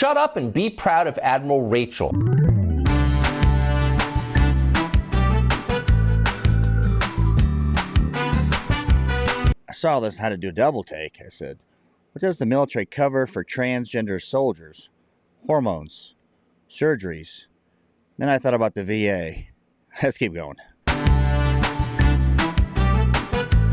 Shut up and be proud of Admiral Rachel. I saw this, how to do a double take. I said, what does the military cover for transgender soldiers? Hormones, surgeries. Then I thought about the VA. Let's keep going.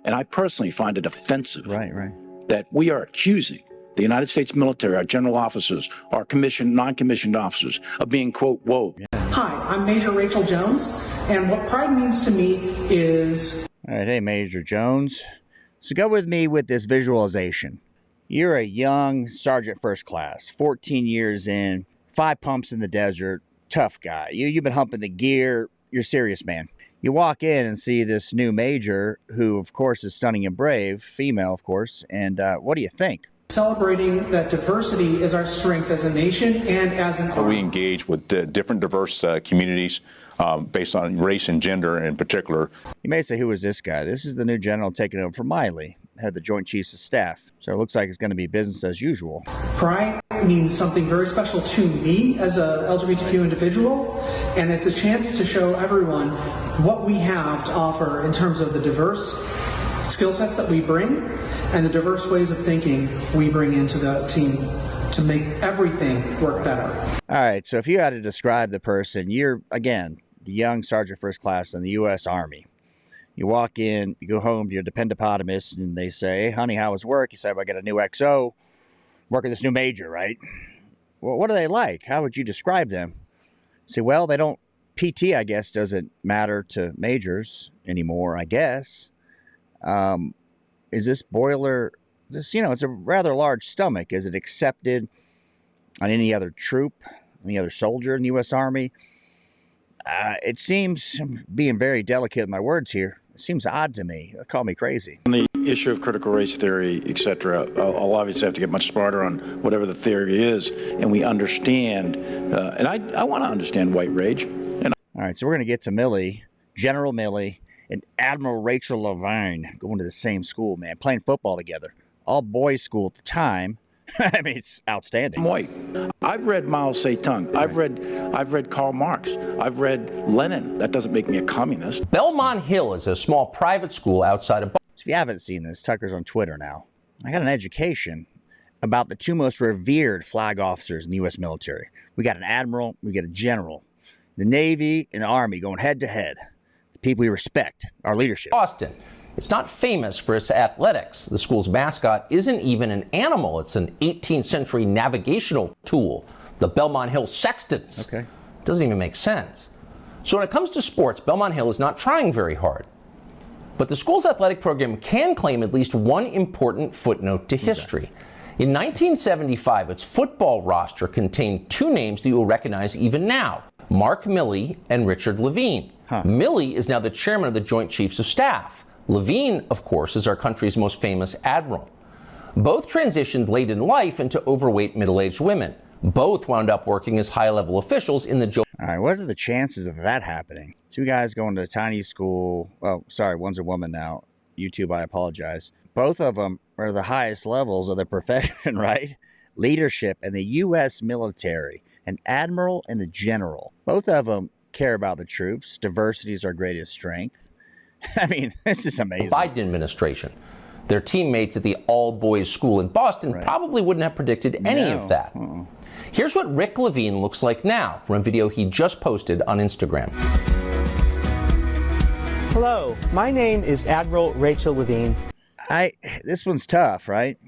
And I personally find it offensive Right. that we are accusing the United States military, our general officers, our commissioned, non-commissioned officers, of being, quote, woke. Hi, I'm Major Rachel Jones, and what pride means to me is... All right, hey, Major Jones. So go with me with this visualization. You're a young Sergeant First Class, 14 years in, 5 pumps in the desert, tough guy. You've been humping the gear. You're a serious man. You walk in and see this new major who, of course, is stunning and brave, female, of course, and what do you think? Celebrating that diversity is our strength as a nation and as an army. We engage with different diverse communities based on race and gender in particular. You may say, who is this guy? This is the new general taking over from Milley, head of the Joint Chiefs of Staff. So it looks like it's going to be business as usual. Pride means something very special to me as a LGBTQ individual, and it's a chance to show everyone what we have to offer in terms of the diverse skill sets that we bring and the diverse ways of thinking we bring into the team to make everything work better. All right, so if you had to describe the person, you're, again, the young Sergeant First Class in the U.S. Army. You walk in, you go home to your dependopotamus, and they say, hey, honey, how was work? You say, well, I got a new XO, working this new major, right? Well, what are they like? How would you describe them? Say, well, they don't, PT, I guess, doesn't matter to majors anymore, I guess. Is this boiler, it's a rather large stomach. Is it accepted on any other troop, any other soldier in the U.S. Army? It seems, being very delicate with my words here, it seems odd to me. Call me crazy. On the issue of critical race theory, etc., I'll obviously have to get much smarter on whatever the theory is, and we understand, and I want to understand white rage. And All right, so we're going to get to Milley, General Milley, and Admiral Rachel Levine going to the same school, man, playing football together. All boys school at the time. I mean, it's outstanding. I'm white. I've read Mao Zedong. I've read Karl Marx. I've read Lenin. That doesn't make me a communist. Belmont Hill is a small private school outside of Boston. So if you haven't seen this, Tucker's on Twitter now. I got an education about the 2 most revered flag officers in the U.S. military. We got an admiral, we got a general. The Navy and the Army going head to head. The people we respect, our leadership. Boston. It's not famous for its athletics. The school's mascot isn't even an animal. It's an 18th century navigational tool, the Belmont Hill Sextons. Okay. Doesn't even make sense. So when it comes to sports, Belmont Hill is not trying very hard. But the school's athletic program can claim at least one important footnote to history. In 1975, its football roster contained 2 names that you will recognize even now, Mark Milley and Richard Levine. Milley is now the chairman of the Joint Chiefs of Staff. Levine, of course, is our country's most famous admiral. Both transitioned late in life into overweight middle-aged women. Both wound up working as high-level officials in the... All right, what are the chances of that happening? 2 guys going to a tiny school. Oh, sorry, one's a woman now. YouTube, I apologize. Both of them are the highest levels of their profession, right? Leadership in the U.S. military, an admiral and a general. Both of them care about the troops. Diversity is our greatest strength. I mean, this is amazing. Biden administration. Their teammates at the all-boys school in Boston probably wouldn't have predicted any of that. Here's what Rick Levine looks like now from a video he just posted on Instagram. Hello, my name is Admiral Rachel Levine. This one's tough, right?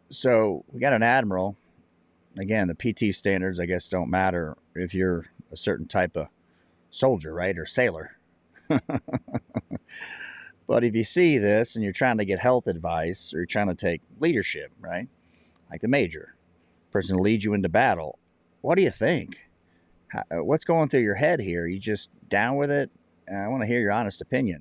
So we got an admiral. Again, the PT standards, I guess, don't matter if you're a certain type of soldier, right, or sailor. But if you see this and you're trying to get health advice or you're trying to take leadership, right, like the major, person to lead you into battle, what do you think? What's going through your head here? You just down with it? I want to hear your honest opinion.